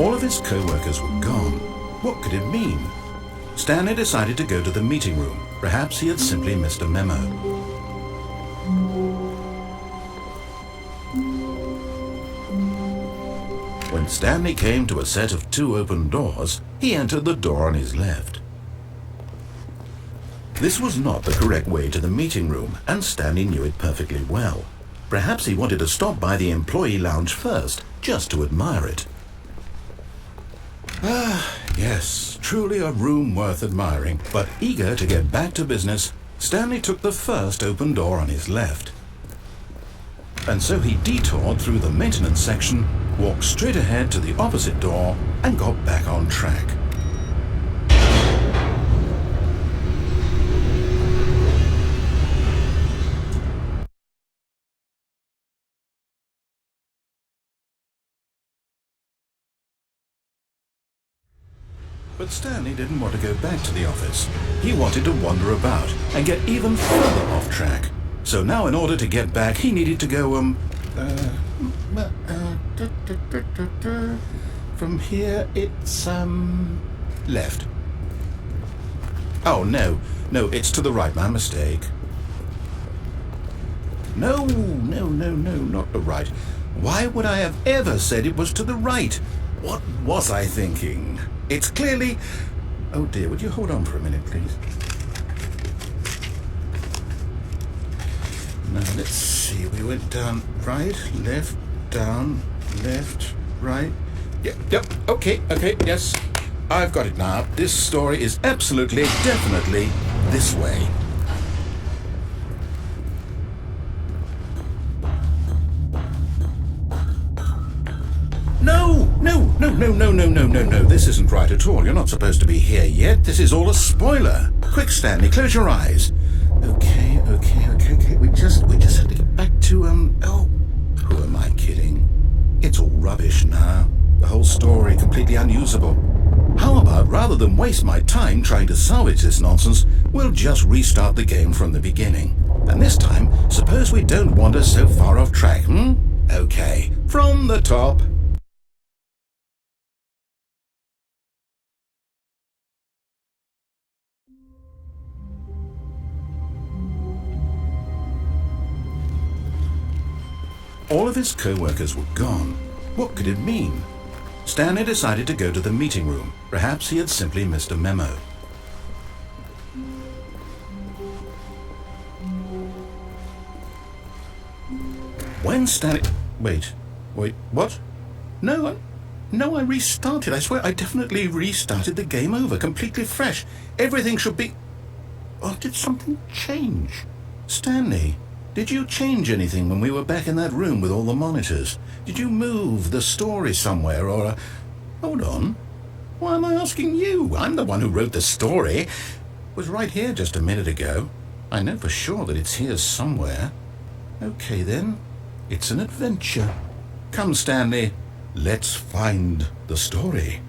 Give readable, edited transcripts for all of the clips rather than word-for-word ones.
All of his co-workers were gone. What could it mean? Stanley decided to go to the meeting room. Perhaps he had simply missed a memo. When Stanley came to a set of 2 open doors, he entered the door on his left. This was not the correct way to the meeting room, and Stanley knew it perfectly well. Perhaps he wanted to stop by the employee lounge first, just to admire it. Ah, yes, truly a room worth admiring, but eager to get back to business, Stanley took the first open door on his left. And so he detoured through the maintenance section, walked straight ahead to the opposite door, and got back on track. But Stanley didn't want to go back to the office. He wanted to wander about and get even further off track. So now in order to get back, he needed to go, from here it's, left. Oh, no, it's to the right, my mistake. No, not the right. Why would I have ever said it was to the right? What was I thinking? It's clearly... Oh dear, would you hold on for a minute, please? Now, let's see. We went down, right, left, down, left, right. Yep, okay, yes. I've got it now. This story is absolutely, definitely this way. No. This isn't right at all. You're not supposed to be here yet. This is all a spoiler. Quick, Stanley, close your eyes. Okay. We just have to get back to, oh, who am I kidding? It's all rubbish now. The whole story completely unusable. How about, rather than waste my time trying to salvage this nonsense, we'll just restart the game from the beginning. And this time, suppose we don't wander so far off track, Okay, from the top. All of his co-workers were gone. What could it mean? Stanley decided to go to the meeting room. Perhaps he had simply missed a memo. When Stanley... Wait, what? No, I restarted. I swear I definitely restarted the game over, completely fresh. Everything should be... Oh, did something change? Stanley, did you change anything when we were back in that room with all the monitors? Did you move the story somewhere or... Hold on. Why am I asking you? I'm the one who wrote the story. It was right here just a minute ago. I know for sure that it's here somewhere. Okay then. It's an adventure. Come, Stanley. Let's find the story.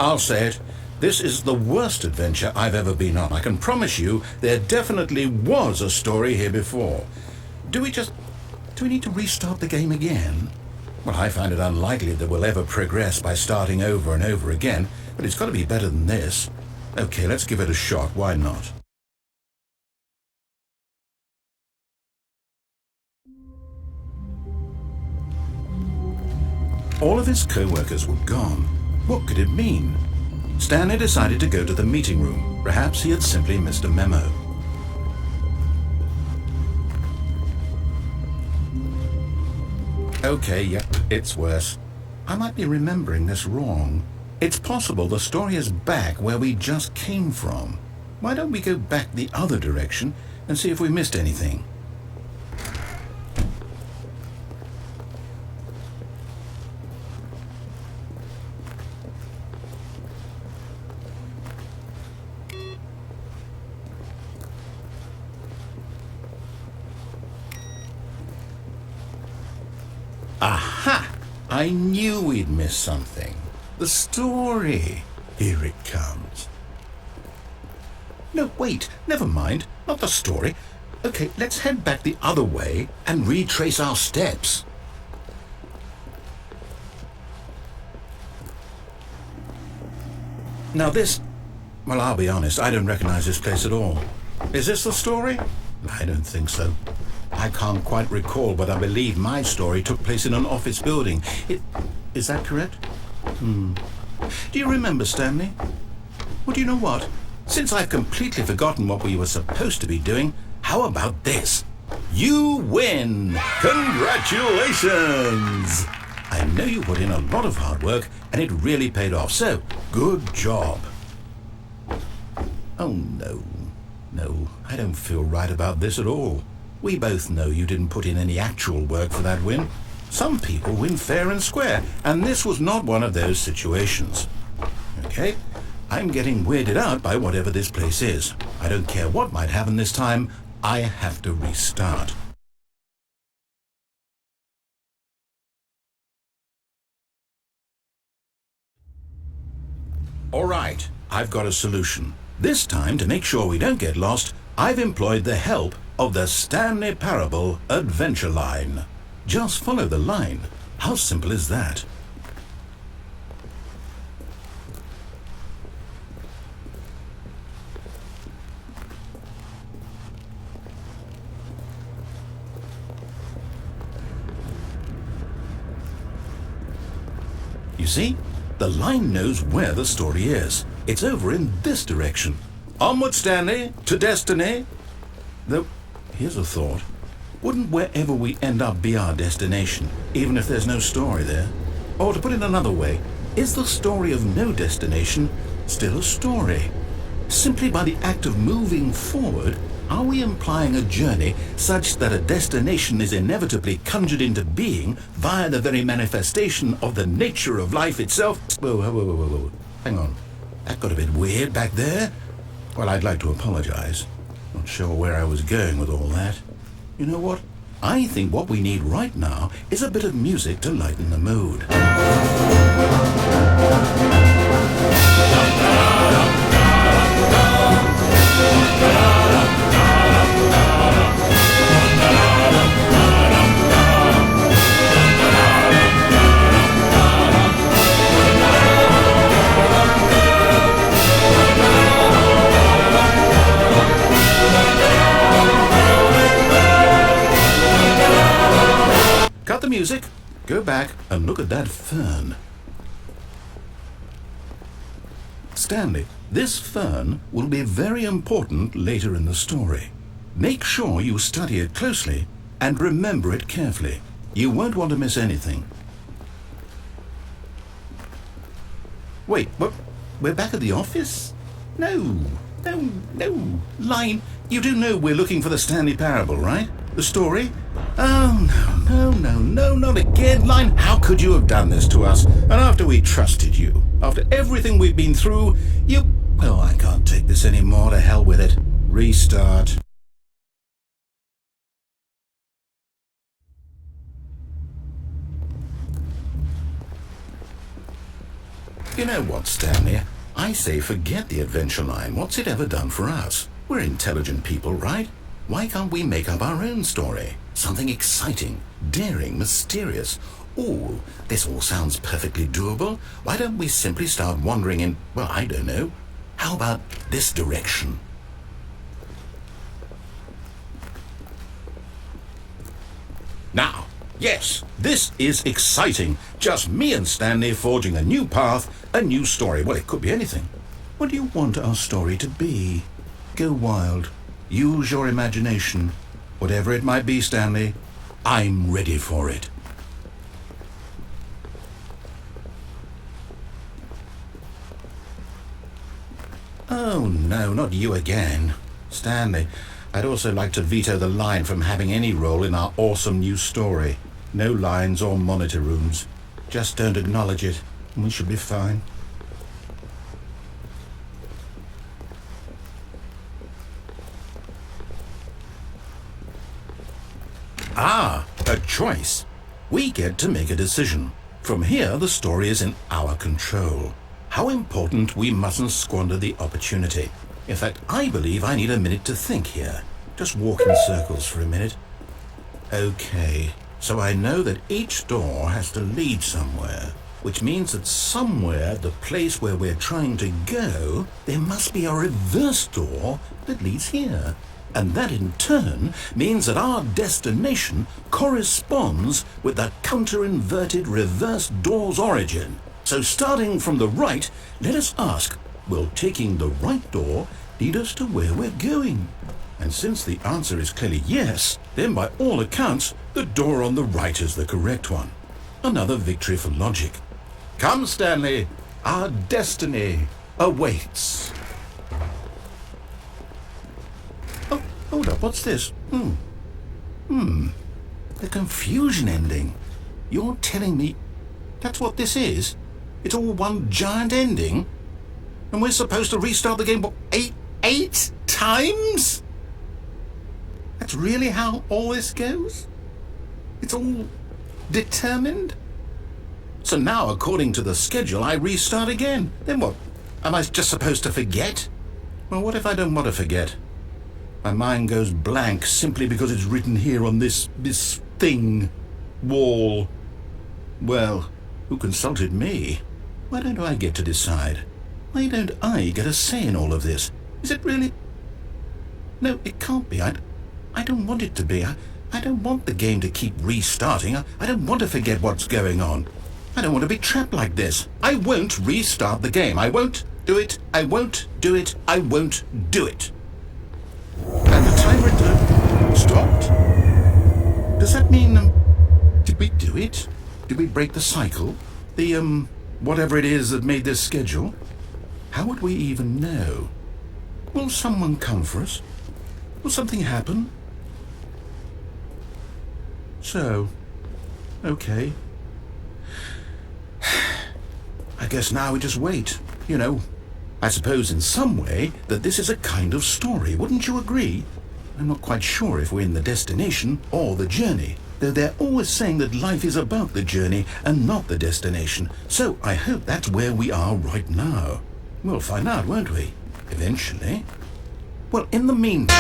I'll say it. This is the worst adventure I've ever been on. I can promise you there definitely was a story here before. Do we need to restart the game again? Well, I find it unlikely that we'll ever progress by starting over and over again, but it's got to be better than this. Okay, let's give it a shot. Why not? All of his co-workers were gone. What could it mean? Stanley decided to go to the meeting room. Perhaps he had simply missed a memo. Okay, yep, it's worse. I might be remembering this wrong. It's possible the story is back where we just came from. Why don't we go back the other direction and see if we missed anything? I knew we'd miss something. The story. Here it comes. No, wait, never mind. Not the story. Okay, let's head back the other way and retrace our steps. Now this... Well, I'll be honest, I don't recognize this place at all. Is this the story? I don't think so. I can't quite recall, but I believe my story took place in an office building. Is that correct? Do you remember, Stanley? Well, do you know what? Since I've completely forgotten what we were supposed to be doing, how about this? You win! Congratulations! I know you put in a lot of hard work, and it really paid off, so good job. Oh, no. No, I don't feel right about this at all. We both know you didn't put in any actual work for that win. Some people win fair and square, and this was not one of those situations. Okay, I'm getting weirded out by whatever this place is. I don't care what might happen this time, I have to restart. All right, I've got a solution. This time, to make sure we don't get lost, I've employed the help of the Stanley Parable Adventure Line. Just follow the line. How simple is that? You see? The line knows where the story is. It's over in this direction. Onward, Stanley, to destiny. Though, here's a thought. Wouldn't wherever we end up be our destination, even if there's no story there? Or to put it another way, is the story of no destination still a story? Simply by the act of moving forward, are we implying a journey such that a destination is inevitably conjured into being via the very manifestation of the nature of life itself? Whoa. Hang on. That got a bit weird back there. Well, I'd like to apologize. Not sure where I was going with all that. You know what? I think what we need right now is a bit of music to lighten the mood. Cut the music, go back and look at that fern. Stanley, this fern will be very important later in the story. Make sure you study it closely and remember it carefully. You won't want to miss anything. Wait, what? We're back at the office? No. Line, you do know we're looking for the Stanley Parable, right? The story? Oh, no, not again. Line, how could you have done this to us? And after we trusted you, after everything we've been through, you... Oh, I can't take this anymore. To hell with it. Restart. You know what, Stanley? I say forget the adventure line. What's it ever done for us? We're intelligent people, right? Why can't we make up our own story? Something exciting, daring, mysterious. Ooh, this all sounds perfectly doable. Why don't we simply start wandering in, well, I don't know. How about this direction? Now, yes, this is exciting. Just me and Stanley forging a new path, a new story. Well, it could be anything. What do you want our story to be? Go wild. Use your imagination. Whatever it might be, Stanley, I'm ready for it. Oh, no, not you again. Stanley, I'd also like to veto the line from having any role in our awesome new story. No lines or monitor rooms. Just don't acknowledge it, and we should be fine. Ah, a choice. We get to make a decision. From here, the story is in our control. How important we mustn't squander the opportunity. In fact, I believe I need a minute to think here. Just walk in circles for a minute. Okay, so I know that each door has to lead somewhere, which means that somewhere, the place where we're trying to go, there must be a reverse door that leads here. And that in turn means that our destination corresponds with the counter-inverted reverse door's origin. So starting from the right, let us ask, will taking the right door lead us to where we're going? And since the answer is clearly yes, then by all accounts, the door on the right is the correct one. Another victory for logic. Come, Stanley, our destiny awaits. Oh, hold up, what's this? The confusion ending. You're telling me that's what this is? It's all one giant ending? And we're supposed to restart the game, what, eight times? That's really how all this goes? It's all determined? So now, according to the schedule, I restart again. Then what? Am I just supposed to forget? Well, what if I don't want to forget? My mind goes blank simply because it's written here on this thing, wall. Well, who consulted me? Why don't I get to decide? Why don't I get a say in all of this? Is it really? No, it can't be. I don't want it to be. I don't want the game to keep restarting. I don't want to forget what's going on. I don't want to be trapped like this. I won't restart the game. I won't do it. I won't do it. I won't do it. And the timer stopped. Does that mean, did we do it? Did we break the cycle? The, whatever it is that made this schedule? How would we even know? Will someone come for us? Will something happen? So, okay. I guess now we just wait, you know. I suppose in some way that this is a kind of story, wouldn't you agree? I'm not quite sure if we're in the destination or the journey, though they're always saying that life is about the journey and not the destination. So I hope that's where we are right now. We'll find out, won't we? Eventually. Well, in the meantime...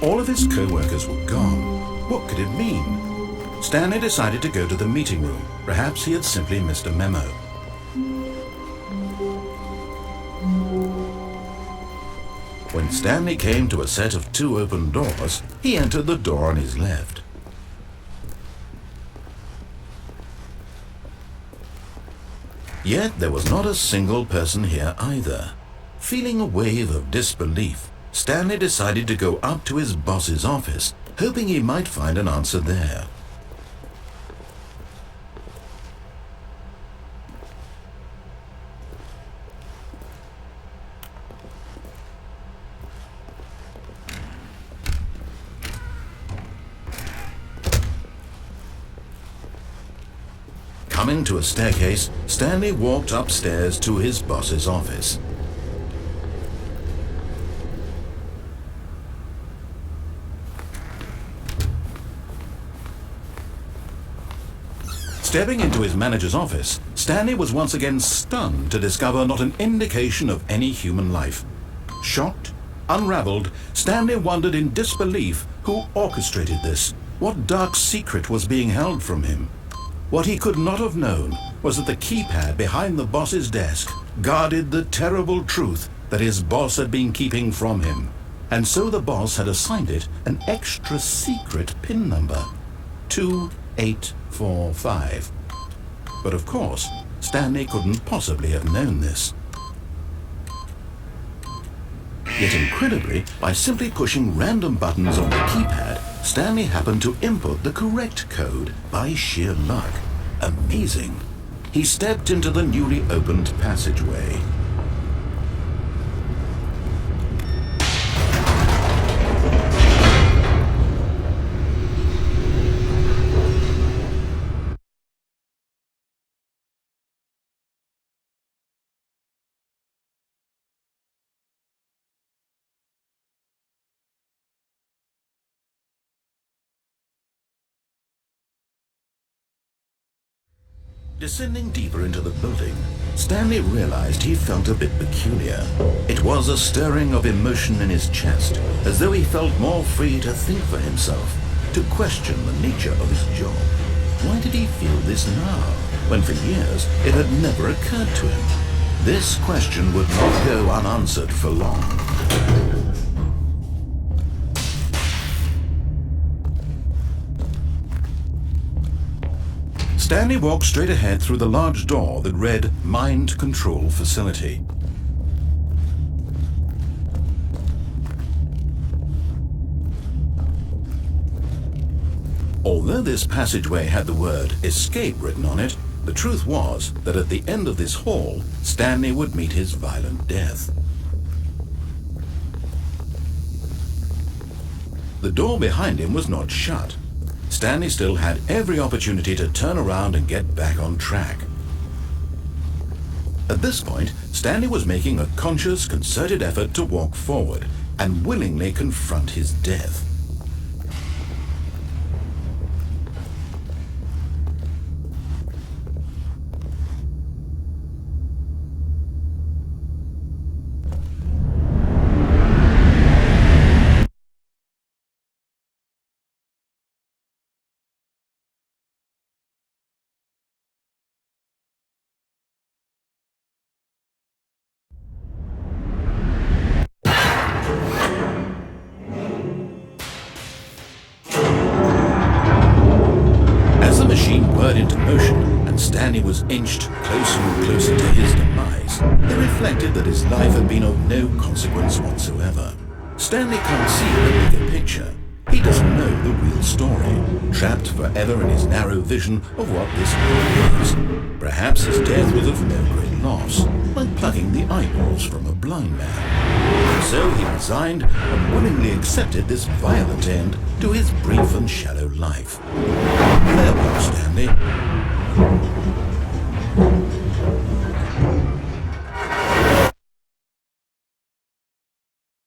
All of his co-workers were gone. What could it mean? Stanley decided to go to the meeting room. Perhaps he had simply missed a memo. When Stanley came to a set of 2 open doors, he entered the door on his left. Yet there was not a single person here either. Feeling a wave of disbelief, Stanley decided to go up to his boss's office, hoping he might find an answer there. Coming to a staircase, Stanley walked upstairs to his boss's office. Stepping into his manager's office, Stanley was once again stunned to discover not an indication of any human life. Shocked, unraveled, Stanley wondered in disbelief who orchestrated this. What dark secret was being held from him? What he could not have known was that the keypad behind the boss's desk guarded the terrible truth that his boss had been keeping from him. And so the boss had assigned it an extra secret PIN number, 2845. But of course, Stanley couldn't possibly have known this. Yet incredibly, by simply pushing random buttons on the keypad, Stanley happened to input the correct code by sheer luck. Amazing. He stepped into the newly opened passageway. Descending deeper into the building, Stanley realized he felt a bit peculiar. It was a stirring of emotion in his chest, as though he felt more free to think for himself, to question the nature of his job. Why did he feel this now, when for years it had never occurred to him? This question would not go unanswered for long. Stanley walked straight ahead through the large door that read Mind Control Facility. Although this passageway had the word Escape written on it, the truth was that at the end of this hall, Stanley would meet his violent death. The door behind him was not shut. Stanley still had every opportunity to turn around and get back on track. At this point, Stanley was making a conscious, concerted effort to walk forward and willingly confront his death. Into motion, and Stanley was inched closer and closer to his demise. He reflected that his life had been of no consequence whatsoever. Stanley can't see the bigger picture. He doesn't know the real story, trapped forever in his narrow vision of what this world is. Perhaps his death was of no great loss, like plucking the eyeballs from a blind man. So he resigned and willingly accepted this violent end to his brief and shallow life. Farewell, Stanley.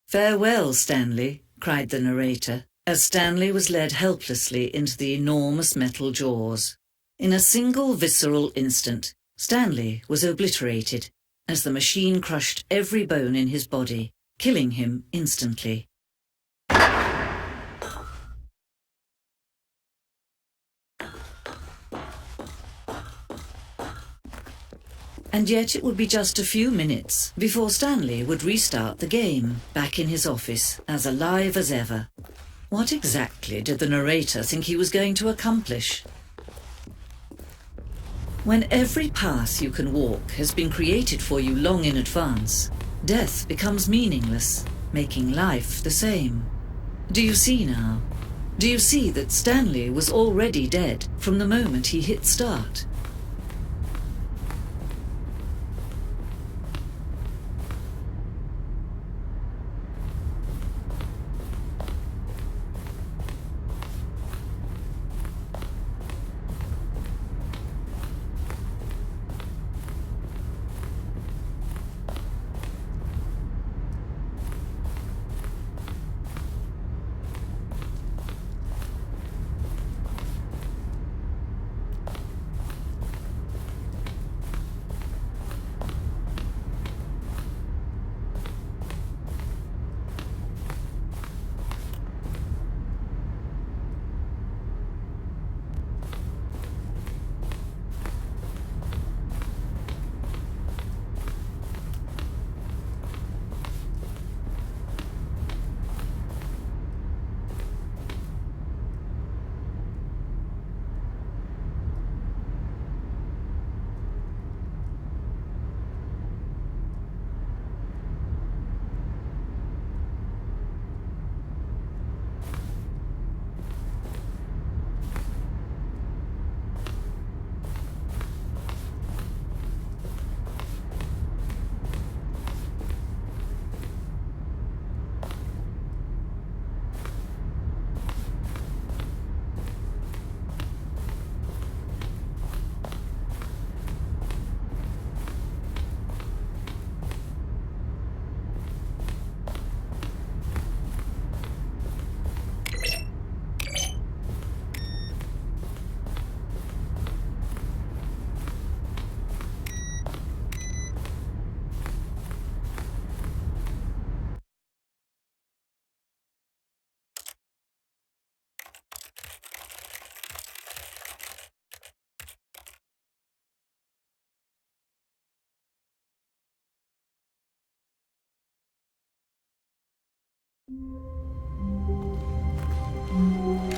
"Farewell, Stanley," cried the narrator, as Stanley was led helplessly into the enormous metal jaws. In a single visceral instant, Stanley was obliterated, as the machine crushed every bone in his body, killing him instantly. And yet it would be just a few minutes before Stanley would restart the game, back in his office, as alive as ever. What exactly did the narrator think he was going to accomplish? When every path you can walk has been created for you long in advance, death becomes meaningless, making life the same. Do you see now? Do you see that Stanley was already dead from the moment he hit start?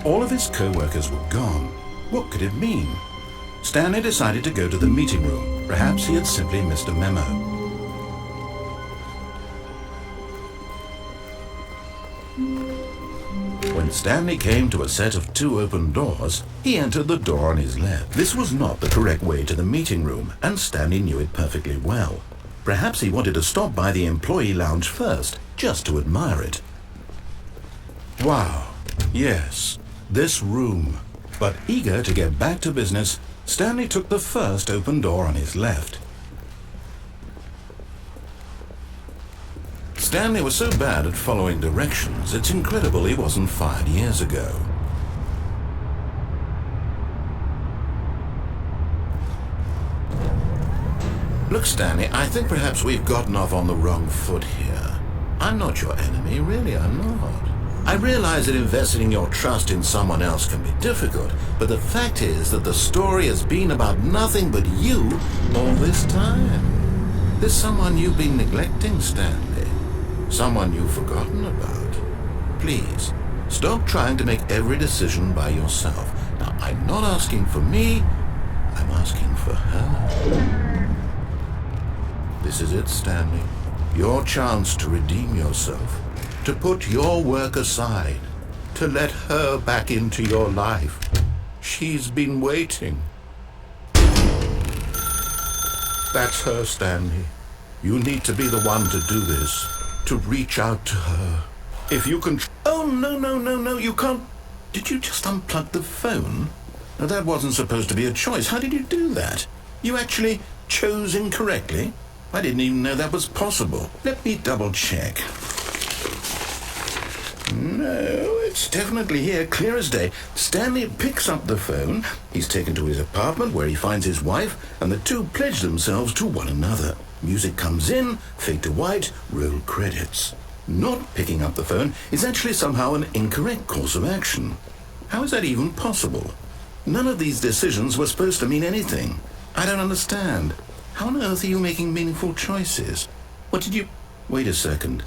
All of his co-workers were gone. What could it mean? Stanley decided to go to the meeting room. Perhaps he had simply missed a memo. When Stanley came to a set of 2 open doors, he entered the door on his left. This was not the correct way to the meeting room, and Stanley knew it perfectly well. Perhaps he wanted to stop by the employee lounge first, just to admire it. Wow, yes, this room. But eager to get back to business, Stanley took the first open door on his left. Stanley was so bad at following directions, it's incredible he wasn't fired years ago. Look, Stanley, I think perhaps we've gotten off on the wrong foot here. I'm not your enemy, really, I'm not. I realize that investing your trust in someone else can be difficult, but the fact is that the story has been about nothing but you all this time. There's someone you've been neglecting, Stanley. Someone you've forgotten about. Please, stop trying to make every decision by yourself. Now, I'm not asking for me, I'm asking for her. This is it, Stanley. Your chance to redeem yourself. To put your work aside, to let her back into your life. She's been waiting. That's her, Stanley. You need to be the one to do this, to reach out to her. If you can... Oh, no, you can't... Did you just unplug the phone? Now, that wasn't supposed to be a choice. How did you do that? You actually chose incorrectly? I didn't even know that was possible. Let me double check. No, it's definitely here, clear as day. Stanley picks up the phone. He's taken to his apartment where he finds his wife, and the two pledge themselves to one another. Music comes in, fade to white, roll credits. Not picking up the phone is actually somehow an incorrect course of action. How is that even possible? None of these decisions were supposed to mean anything. I don't understand. How on earth are you making meaningful choices? What did you... Wait a second.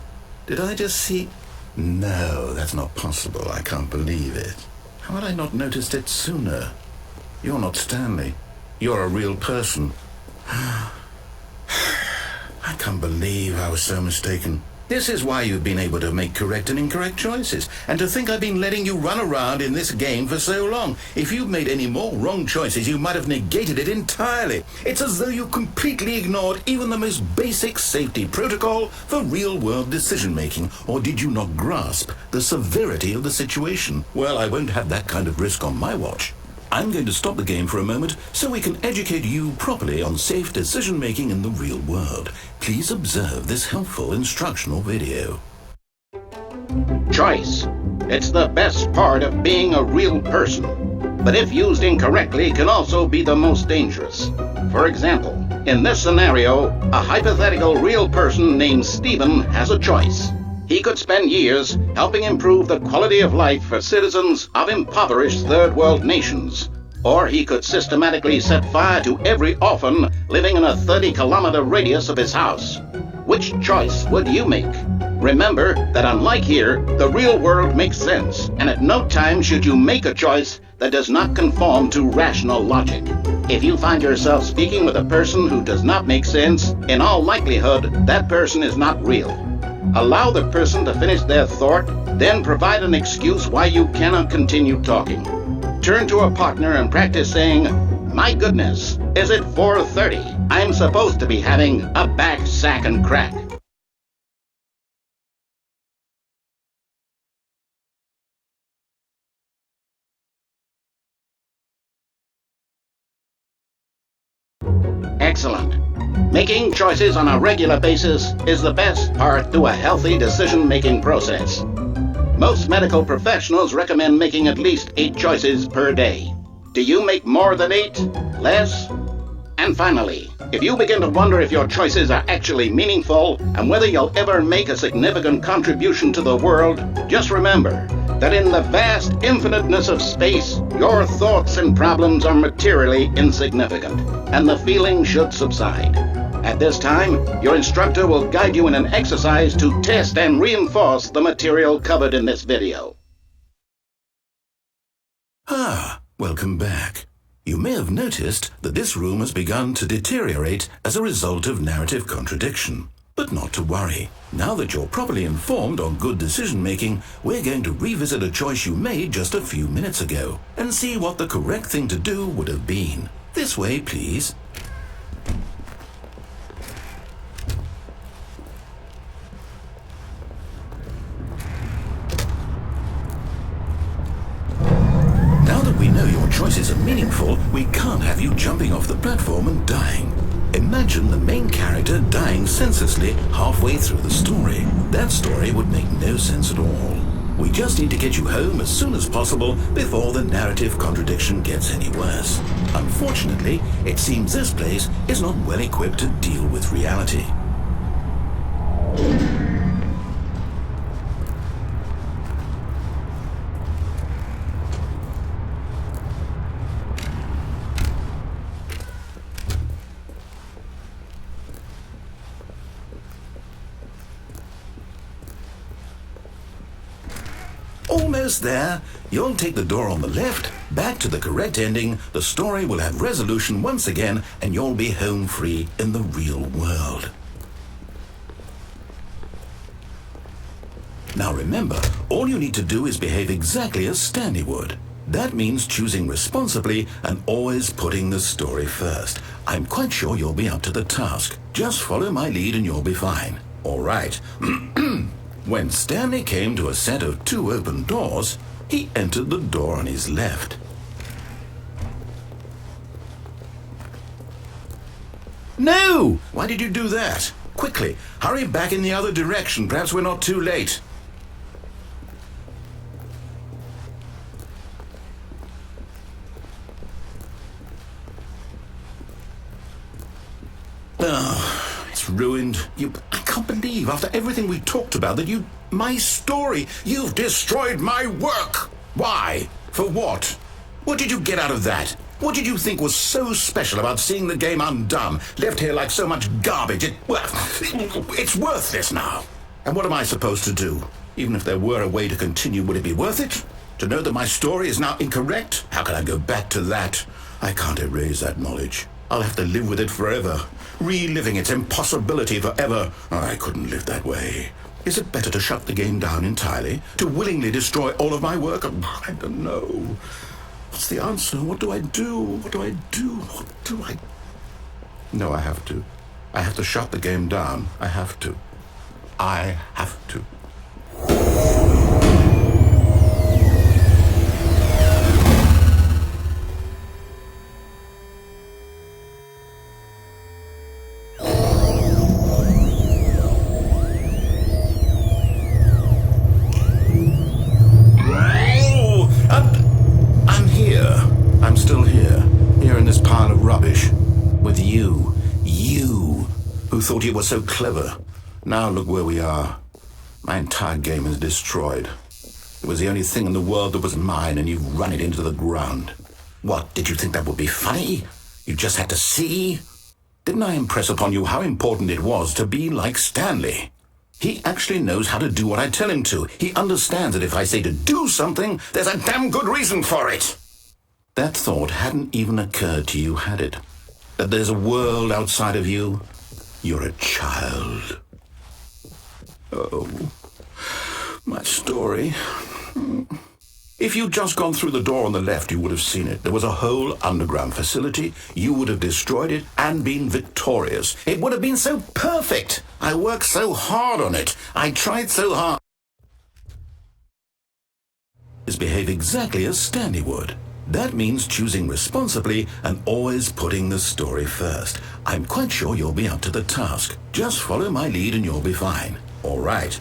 Did I just see... No, that's not possible. I can't believe it. How had I not noticed it sooner? You're not Stanley. You're a real person. I can't believe I was so mistaken. This is why you've been able to make correct and incorrect choices. And to think I've been letting you run around in this game for so long. If you'd made any more wrong choices, you might have negated it entirely. It's as though you completely ignored even the most basic safety protocol for real-world decision-making. Or did you not grasp the severity of the situation? Well, I won't have that kind of risk on my watch. I'm going to stop the game for a moment so we can educate you properly on safe decision-making in the real world. Please observe this helpful instructional video. Choice. It's the best part of being a real person, but if used incorrectly can also be the most dangerous. For example, in this scenario, a hypothetical real person named Stephen has a choice. He could spend years helping improve the quality of life for citizens of impoverished third world nations. Or he could systematically set fire to every orphan living in a 30-kilometer radius of his house. Which choice would you make? Remember that unlike here, the real world makes sense, and at no time should you make a choice that does not conform to rational logic. If you find yourself speaking with a person who does not make sense, in all likelihood, that person is not real. Allow the person to finish their thought, then provide an excuse why you cannot continue talking. Turn to a partner and practice saying, "My goodness, is it 4:30? I'm supposed to be having a back, sack, and crack." Excellent. Making choices on a regular basis is the best part to a healthy decision-making process. Most medical professionals recommend making at least 8 choices per day. Do you make more than 8? Less? And finally, if you begin to wonder if your choices are actually meaningful and whether you'll ever make a significant contribution to the world, just remember that in the vast infiniteness of space, your thoughts and problems are materially insignificant, and the feeling should subside. At this time, your instructor will guide you in an exercise to test and reinforce the material covered in this video. Welcome back. You may have noticed that this room has begun to deteriorate as a result of narrative contradiction. But not to worry. Now that you're properly informed on good decision-making, we're going to revisit a choice you made just a few minutes ago and see what the correct thing to do would have been. This way, please. Now that we know your choices are meaningful, we can't have you jumping off the platform and dying. Imagine the main character dying senselessly halfway through the story. That story would make no sense at all. We just need to get you home as soon as possible before the narrative contradiction gets any worse. Unfortunately, it seems this place is not well equipped to deal with reality. Almost there. You'll take the door on the left, back to the correct ending, the story will have resolution once again, and you'll be home free in the real world. Now remember, all you need to do is behave exactly as Stanley would. That means choosing responsibly and always putting the story first. I'm quite sure you'll be up to the task. Just follow my lead and you'll be fine. All right. When Stanley came to a set of 2 open doors, he entered the door on his left. No! Why did you do that? Quickly, hurry back in the other direction. Perhaps we're not too late. Oh, it's ruined. I can't believe, after everything we talked about, that my story, you've destroyed my work. Why? For what? What did you get out of that? What did you think was so special about seeing the game undone, left here like so much garbage? It's worthless now. And what am I supposed to do? Even if there were a way to continue, would it be worth it? To know that my story is now incorrect? How can I go back to that? I can't erase that knowledge. I'll have to live with it forever, reliving its impossibility forever. I couldn't live that way. Is it better to shut the game down entirely? To willingly destroy all of my work? I don't know. What's the answer? What do I do? What do I do? What do I... No, I have to. I have to shut the game down. I have to. I have to. I'm still here in this pile of rubbish, with you who thought you were so clever. Now look where we are. My entire game is destroyed. It was the only thing in the world that was mine, and you've run it into the ground. What, did you think that would be funny? You just had to see? Didn't I impress upon you how important it was to be like Stanley? He actually knows how to do what I tell him to. He understands that if I say to do something, there's a damn good reason for it. That thought hadn't even occurred to you, had it? That there's a world outside of you? You're a child. Oh, my story. If you'd just gone through the door on the left, you would have seen it. There was a whole underground facility. You would have destroyed it and been victorious. It would have been so perfect. I worked so hard on it. I tried so hard. Just behave exactly as Stanley would. That means choosing responsibly and always putting the story first. I'm quite sure you'll be up to the task. Just follow my lead and you'll be fine. All right.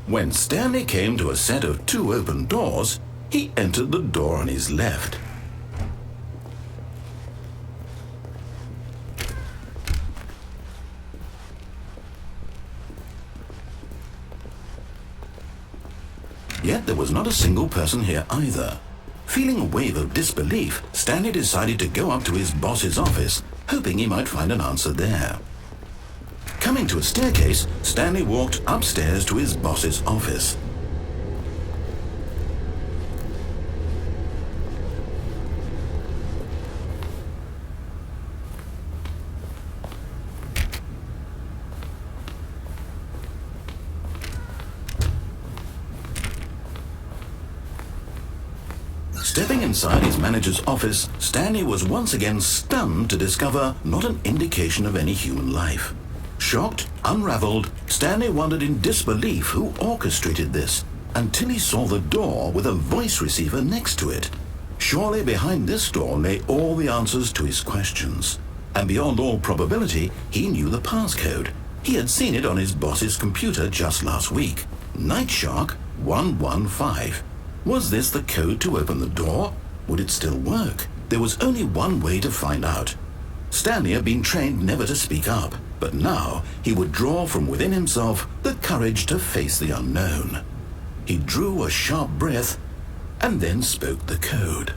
When Stanley came to a set of 2 open doors, he entered the door on his left. Yet there was not a single person here either. Feeling a wave of disbelief, Stanley decided to go up to his boss's office hoping he might find an answer there. Coming to a staircase, Stanley walked upstairs to his boss's office. Stepping inside his manager's office, Stanley was once again stunned to discover not an indication of any human life. Shocked, unraveled, Stanley wondered in disbelief who orchestrated this, until he saw the door with a voice receiver next to it. Surely behind this door lay all the answers to his questions. And beyond all probability, he knew the passcode. He had seen it on his boss's computer just last week. Night Shark 115. Was this the code to open the door? Would it still work? There was only one way to find out. Stanley had been trained never to speak up, but now he would draw from within himself the courage to face the unknown. He drew a sharp breath and then spoke the code.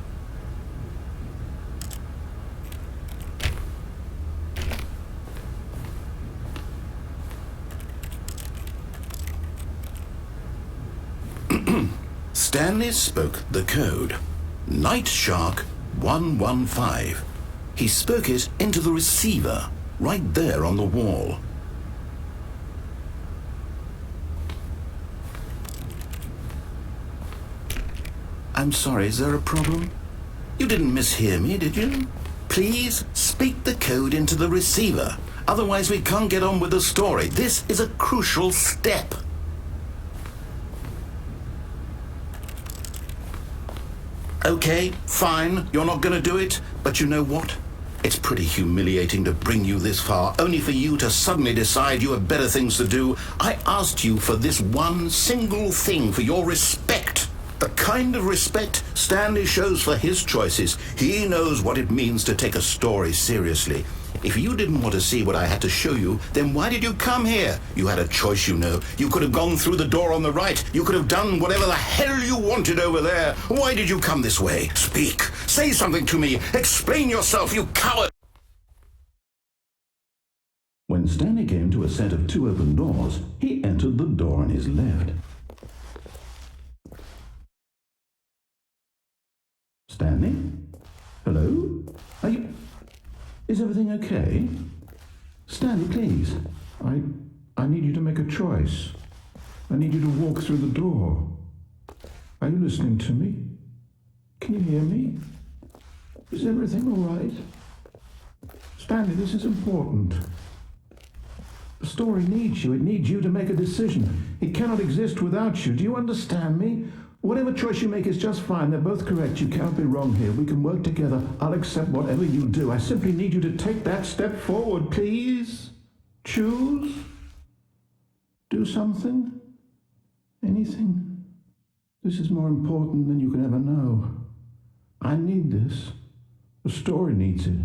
Stanley spoke the code. Night Shark 115. He spoke it into the receiver, right there on the wall. I'm sorry, is there a problem? You didn't mishear me, did you? Please speak the code into the receiver. Otherwise we can't get on with the story. This is a crucial step. Okay, fine, you're not going to do it, but you know what? It's pretty humiliating to bring you this far, only for you to suddenly decide you have better things to do. I asked you for this one single thing, for your respect. The kind of respect Stanley shows for his choices. He knows what it means to take a story seriously. If you didn't want to see what I had to show you, then why did you come here? You had a choice, you know. You could have gone through the door on the right. You could have done whatever the hell you wanted over there. Why did you come this way? Speak. Say something to me. Explain yourself, you coward. When Stanley came to a set of 2 open doors, he entered the door on his left. Stanley? Hello? Are you... Is everything okay? Stanley, please. I need you to make a choice. I need you to walk through the door. Are you listening to me? Can you hear me? Is everything all right? Stanley, this is important. The story needs you. It needs you to make a decision. It cannot exist without you. Do you understand me? Whatever choice you make is just fine. They're both correct. You can't be wrong here. We can work together. I'll accept whatever you do. I simply need you to take that step forward, please. Choose. Do something. Anything. This is more important than you can ever know. I need this. The story needs it.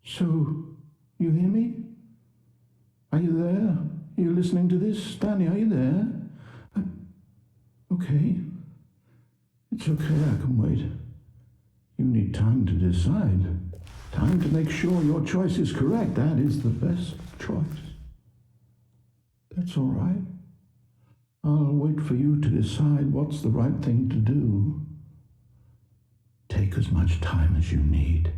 So, you hear me? Are you there? Are you listening to this? Stanley, are you there? Okay. It's okay, I can wait. You need time to decide. Time to make sure your choice is correct. That is the best choice. That's all right. I'll wait for you to decide what's the right thing to do. Take as much time as you need.